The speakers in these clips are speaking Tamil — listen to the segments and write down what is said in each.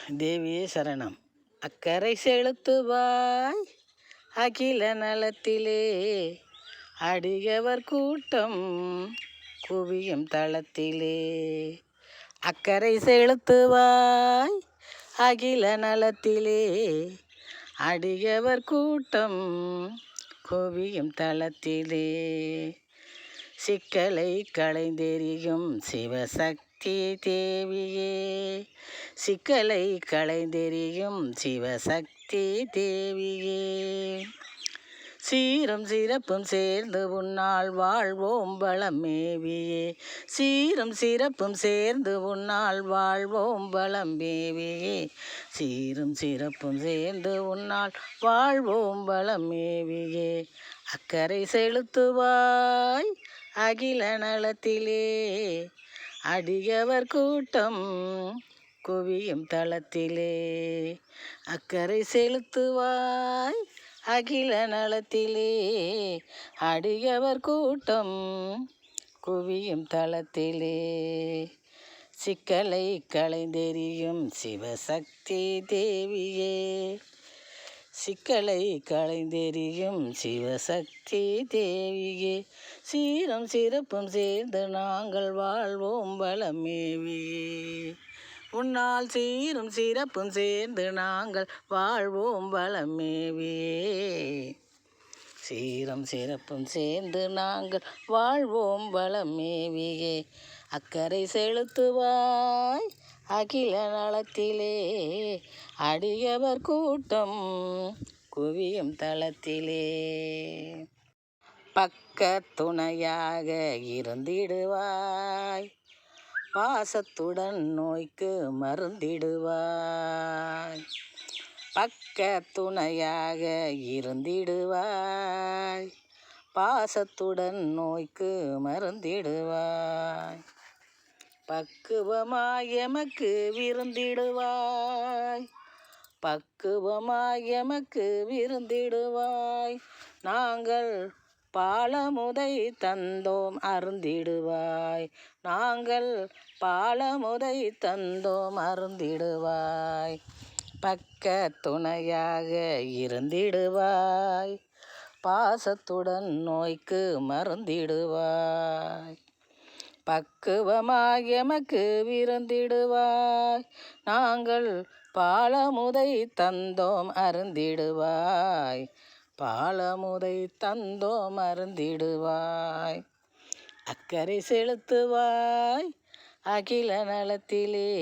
தேவியே சரணம். அக்கரை செலுத்துவாய் அகில நலத்திலே அடியவர் கூட்டம் குவியும் தளத்திலே. அக்கரை செலுத்துவாய் அகில நலத்திலே அடியவர் கூட்டம் குவியும் தளத்திலே. சிக்கலை களைந்தெறியும் சிவசக்தி தேவியே, சிக்கலை களைந்தெறியும் சிவசக்தி தேவியே. சீரும் சிறப்பும் சேர்ந்து உன்னால் வாழ்வோம் வளம் மேவியே, சீரும் சிறப்பும் சேர்ந்து உன்னால் வாழ்வோம் வளம் மேவியே, சீரும் சிறப்பும் சேர்ந்து உன்னால் வாழ்வோம் வளம் மேவியே. அக்கரை செலுத்துவாய் அகில நலத்திலே அடியவர் கூட்டம் குவியும் தளத்திலே. அக்கரை செலுத்துவாய் அகில நலத்திலே அடியவர் கூட்டம் குவியும் தளத்திலே. சிக்கலை களைந்தெறியும் சிவசக்தி தேவியே, சிக்கலை களைந்தெறியும் சிவசக்தி தேவியே. சீரும் சிறப்பும் சேர்ந்து நாங்கள் வாழ்வோம் வளம் மேவியே, உன்னால் சீரும் சிறப்பும் சேர்ந்து நாங்கள் வாழ்வோம் வளம் மேவியே, சீரும் சிறப்பும் சேர்ந்து நாங்கள் வாழ்வோம் வளம் மேவியே. அக்கரை செலுத்துவாய் அகில நலத்திலே அடியவர் கூட்டம் குவியும் தளத்திலே. பக்க துணையாக இருந்திடுவாய், பாசத்துடன் நோய்க்கு மருந்திடுவாய். பக்க துணையாக இருந்திடுவாய், பாசத்துடன் நோய்க்கு மருந்திடுவாய். பக்குவமாய் எமக்கு விருந்திடுவாய், பக்குவமாய் எமக்கு விருந்திடுவாய். நாங்கள் பாலமுதை தந்தோம் அருந்திடுவாய், நாங்கள் பாலமுதை தந்தோம் அருந்திடுவாய். பக்க துணையாக இருந்திடுவாய், பாசத்துடன் நோய்க்கு மருந்திடுவாய். பக்குவமாய் எமக்கு விருந்திடுவாய், நாங்கள் பாலமுதை தந்தோம் அருந்திடுவாய், பாலமுதை தந்தோம் அருந்திடுவாய். அக்கரை செலுத்துவாய் அகில நலத்திலே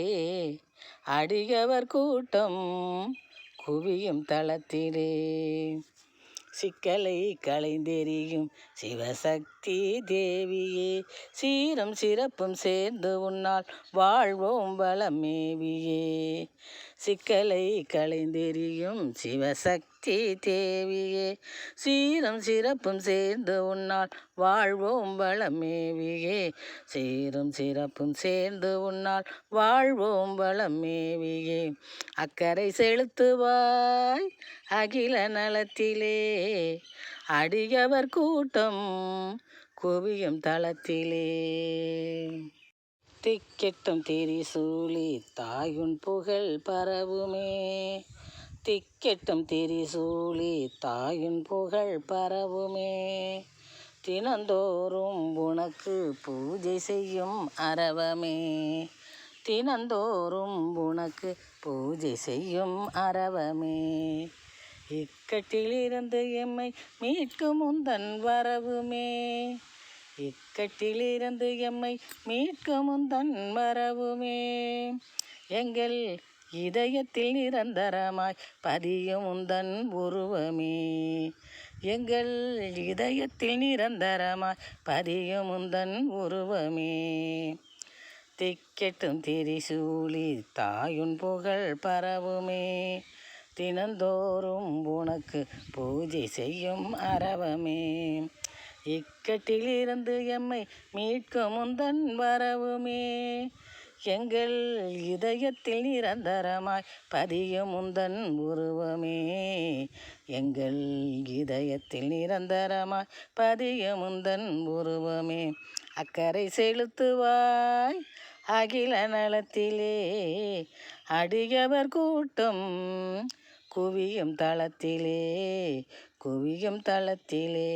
அடியவர் கூட்டம் குவியும் தளத்திலே. சிக்கலை களைந்தெறியும் சிவசக்தி தேவியே, சீரும் சிறப்பும் சேர்ந்து உன்னால் வாழ்வோம் வளம் மேவியே. சிக்கலை களைந்தெறியும் சிவசக்தி தேவியே, சீரும் சிறப்பும் சேர்ந்து உன்னால் வாழ்வோம் வளம் மேவியே, சீரும் சிறப்பும் சேர்ந்து உன்னால் வாழ்வோம் வளம் மேவியே. அக்கரை செலுத்துவாய் அகில நலத்திலே அடியவர் கூட்டம் குவியும் தளத்திலே. திக்கெட்டும் திரிசூலி தாயுன் புகழ் பரவுமே, திக்கெட்டும் திரிசூலி தாயுன் புகழ் பரவுமே. தினந்தோறும் உனக்கு பூஜை செய்யும் அரவமே, தினந்தோறும் உனக்கு பூஜை செய்யும் அரவமே. இக்கட்டிலிருந்து எம்மை மீட்கும் உந்தன் வரவுமே, இக்கட்டிலிருந்து எம்மை மீட்கும் உந்தன் வரவுமே. எங்கள் இதயத்தில் நிரந்தரமாய் பதியும் உந்தன் உருவமே, எங்கள் இதயத்தில் நிரந்தரமாய் பதியும் உந்தன் உருவமே. திக்கெட்டும் திரிசூலி தாயுன் புகழ் பரவுமே, தினந்தோறும் உனக்கு பூஜை செய்யும் அரவமே. இக்கட்டிலிருந்து எம்மை மீட்கும் உந்தன் வரவுமே, எங்கள் இதயத்தில் நிரந்தரமாய் பதியும் உந்தன் உருவமே, எங்கள் இதயத்தில் நிரந்தரமாய் பதியும் உந்தன் உருவமே. அக்கரை செலுத்துவாய் அகில நலத்திலே அடியவர் கூட்டம் குவியும் தளத்திலே குவியும் தளத்திலே.